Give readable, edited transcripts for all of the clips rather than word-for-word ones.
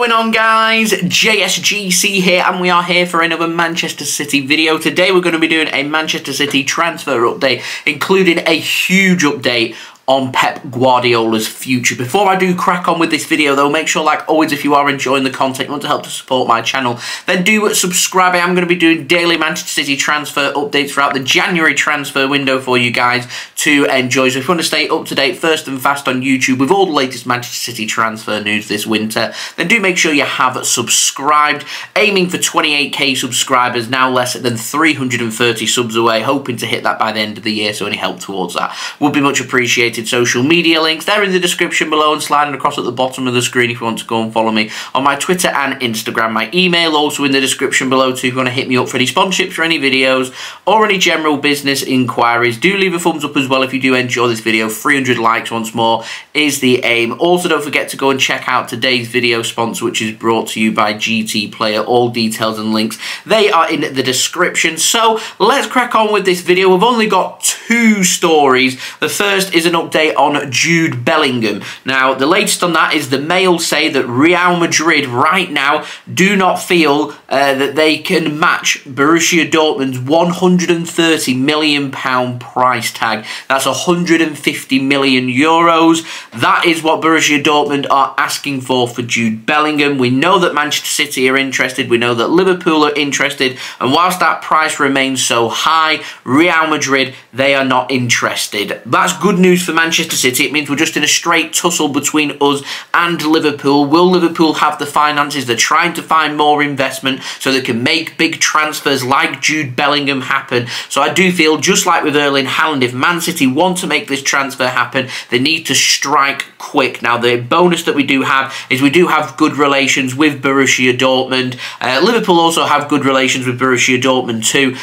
going on, guys? JSGC here, and we are here for another Manchester City video. Today we're going to be doing a Manchester City transfer update, including a huge update on Pep Guardiola's future. Before I do crack on with this video though, make sure, like always, if you are enjoying the content, you want to help to support my channel, then do subscribe. I am going to be doing daily Manchester City transfer updates throughout the January transfer window for you guys to enjoy. So if you want to stay up to date first and fast on YouTube with all the latest Manchester City transfer news this winter, then do make sure you have subscribed. Aiming for 28k subscribers, now less than 330 subs away, hoping to hit that by the end of the year, so any help towards that would be much appreciated. Social media links, they're in the description below and sliding across at the bottom of the screen if you want to go and follow me on my Twitter and Instagram. My email also in the description below too if you want to hit me up for any sponsorships for any videos or any general business inquiries. Do leave a thumbs up as well if you do enjoy this video. 300 likes once more is the aim. Also, don't forget to go and check out today's video sponsor, which is brought to you by GTPlayer. All details and links, they are in the description. So let's crack on with this video. We've only got two stories. The first is an update on Jude Bellingham. Now, the latest on that is the Mail say that Real Madrid right now do not feel that they can match Borussia Dortmund's £130 million price tag. That's 150 million euros. That is what Borussia Dortmund are asking for Jude Bellingham. We know that Manchester City are interested. We know that Liverpool are interested. And whilst that price remains so high, Real Madrid, they are not interested. That's good news for Manchester City. It means we're just in a straight tussle between us and Liverpool. Will Liverpool have the finances? They're trying to find more investment so they can make big transfers like Jude Bellingham happen. So I do feel, just like with Erling Haaland, if Man City want to make this transfer happen, they need to strike quick. Now, the bonus that we do have is we do have good relations with Borussia Dortmund. Liverpool also have good relations with Borussia Dortmund too.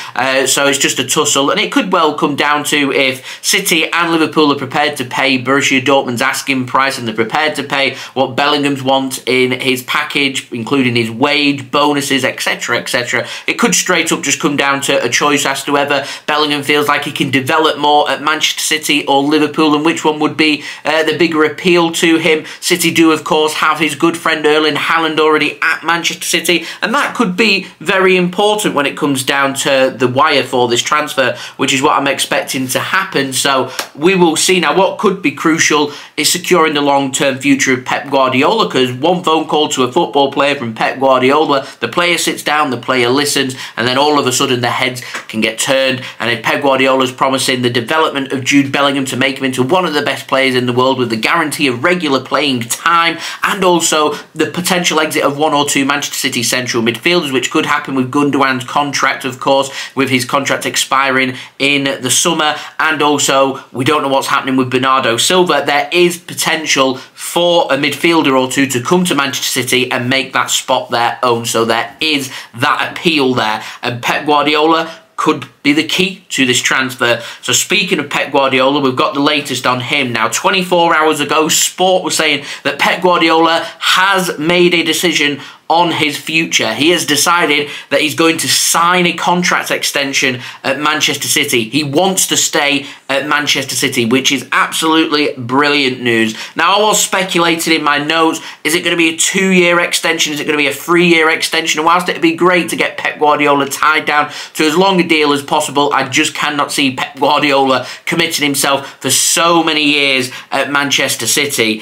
So it's just a tussle, and it could well come down to if City and Liverpool are prepared to pay Borussia Dortmund's asking price and they're prepared to pay what Bellingham's want in his package, including his wage, bonuses, etc, etc. It could straight up just come down to a choice as to whether Bellingham feels like he can develop more at Manchester City or Liverpool, and which one would be the bigger appeal to him. City do, of course, have his good friend Erling Haaland already at Manchester City, and that could be very important when it comes down to the wire for this transfer, which is what I'm expecting to happen. So we will see. Now, what could be crucial is securing the long-term future of Pep Guardiola, because one phone call to a football player from Pep Guardiola, the player sits down, the player listens, and then all of a sudden the heads can get turned. And if Pep Guardiola is promising the development of Jude Bellingham to make him into one of the best players in the world with the guarantee of regular playing time, and also the potential exit of one or two Manchester City central midfielders, which could happen with Gundogan's contract, of course, with his contract expiring in the summer, and also we don't know what's happening with Bernardo Silva. There is potential for a midfielder or two to come to Manchester City and make that spot their own. So there is that appeal there, and Pep Guardiola could be the key to this transfer. So speaking of Pep Guardiola, we've got the latest on him. Now, 24 hours ago, Sport was saying that Pep Guardiola has made a decision on his future. He has decided that he's going to sign a contract extension at Manchester City. He wants to stay at Manchester City, which is absolutely brilliant news. Now, I was speculating in my notes, is it going to be a 2-year extension? Is it going to be a 3-year extension? And whilst it'd be great to get Pep Guardiola tied down to as long a deal as possible, I just cannot see Pep Guardiola committing himself for so many years at Manchester City.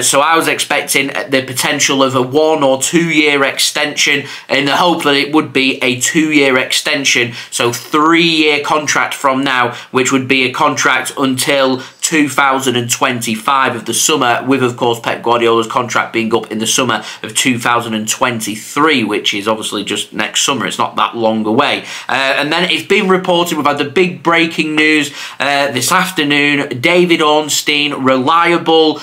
So I was expecting the potential of a 1 or 2 year extension, in the hope that it would be a 2-year extension, so 3-year contract from now, which would be a contract until 2025 of the summer, with, of course, Pep Guardiola's contract being up in the summer of 2023, which is obviously just next summer. It's not that long away. And then it's been reported, we've had the big breaking news this afternoon. David Ornstein, reliable,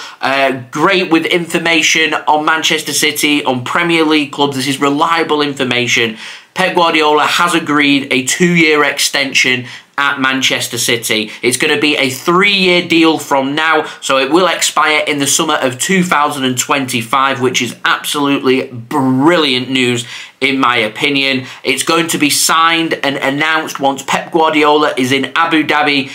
great with information on Manchester City, on Premier League clubs. This is reliable information. Pep Guardiola has agreed a 2-year extension at Manchester City. It's going to be a 3-year deal from now, so it will expire in the summer of 2025, which is absolutely brilliant news in my opinion. It's going to be signed and announced once Pep Guardiola is in Abu Dhabi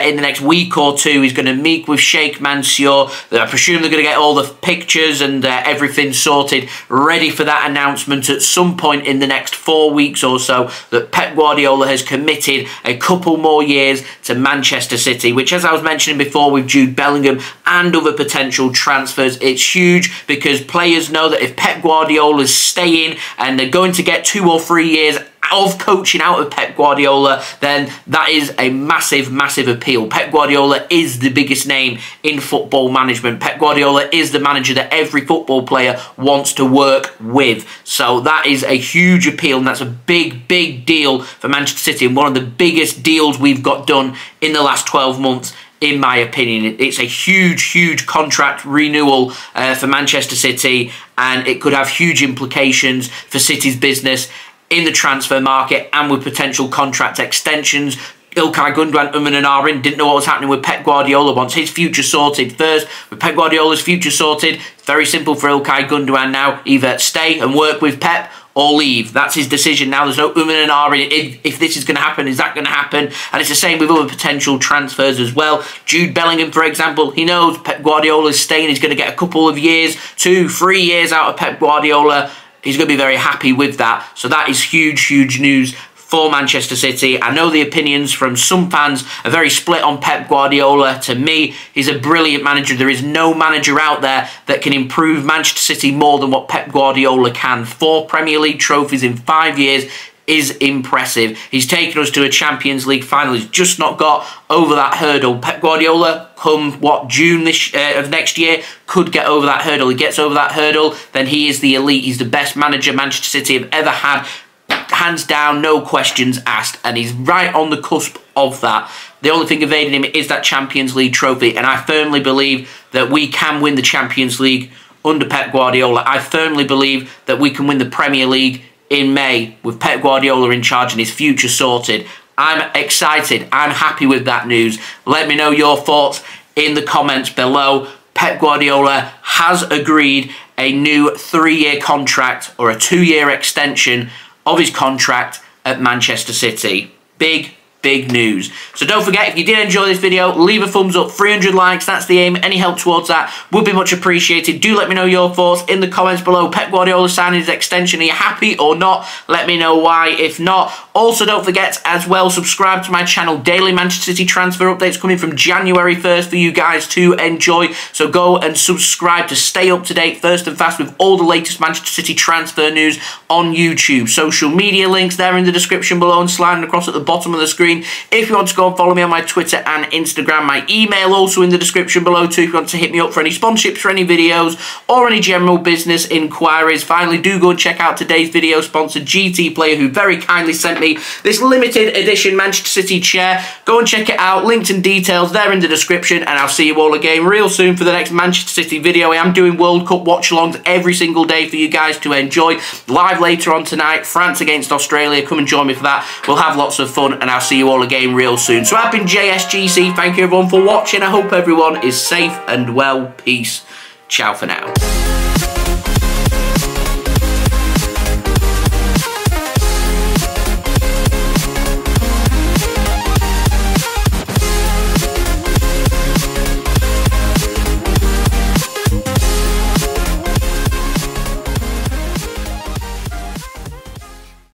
in the next week or two. He's going to meet with Sheikh Mansour. I presume they're going to get all the pictures and everything sorted, ready for that announcement at some point in the next 4 weeks or so, that Pep Guardiola has committed a couple more years to Manchester City, which, as I was mentioning before with Jude Bellingham and other potential transfers, it's huge because players know that if Pep Guardiola's staying and they're going to get 2 or 3 years of coaching out of Pep Guardiola, then that is a massive, massive appeal. Pep Guardiola is the biggest name in football management. Pep Guardiola is the manager that every football player wants to work with. So that is a huge appeal, and that's a big, big deal for Manchester City, and one of the biggest deals we've got done in the last 12 months. In my opinion, it's a huge, huge contract renewal for Manchester City, and it could have huge implications for City's business in the transfer market and with potential contract extensions. İlkay Gündoğan, and Arin didn't know what was happening with Pep Guardiola. Wants his future sorted first. With Pep Guardiola's future sorted, it's very simple for İlkay Gündoğan now. Either stay and work with Pep or leave. That's his decision now. There's no and Arin. If this is going to happen, is that going to happen? And it's the same with other potential transfers as well. Jude Bellingham, for example, he knows Pep Guardiola's staying. He's going to get a couple of years, 2, 3 years out of Pep Guardiola. He's going to be very happy with that. So that is huge, huge news for Manchester City. I know the opinions from some fans are very split on Pep Guardiola. To me, he's a brilliant manager. There is no manager out there that can improve Manchester City more than what Pep Guardiola can. 4 Premier League trophies in 5 years is impressive. He's taken us to a Champions League final. He's just not got over that hurdle. Pep Guardiola, come June of next year, could get over that hurdle. He gets over that hurdle, then he is the elite. He's the best manager Manchester City have ever had. Hands down, no questions asked, and he's right on the cusp of that. The only thing evading him is that Champions League trophy, and I firmly believe that we can win the Champions League under Pep Guardiola. I firmly believe that we can win the Premier League in May with Pep Guardiola in charge and his future sorted. I'm excited. I'm happy with that news. Let me know your thoughts in the comments below. Pep Guardiola has agreed a new 3-year contract or a 2-year extension of his contract at Manchester City. Big, big news. So don't forget, if you did enjoy this video, leave a thumbs up. 300 likes, that's the aim. Any help towards that would be much appreciated. Do let me know your thoughts in the comments below. Pep Guardiola signing his extension. Are you happy or not? Let me know why, if not. Also, don't forget as well, subscribe to my channel. Daily Manchester City transfer updates coming from January 1st for you guys to enjoy. So go and subscribe to stay up to date first and fast with all the latest Manchester City transfer news on YouTube. Social media links there in the description below and sliding across at the bottom of the screen. If you want to go and follow me on my Twitter and Instagram, my email also in the description below too if you want to hit me up for any sponsorships for any videos or any general business inquiries. Finally, do go and check out today's video sponsor, GTPlayer, who very kindly sent me this limited edition Manchester City chair. Go and check it out. Links and details there in the description, and I'll see you all again real soon for the next Manchester City video. I am doing World Cup watch-alongs every single day for you guys to enjoy. Live later on tonight, France against Australia. Come and join me for that. We'll have lots of fun, and I'll see you all again real soon. So I've been JSGC. Thank you everyone for watching. I hope everyone is safe and well. Peace. Ciao for now.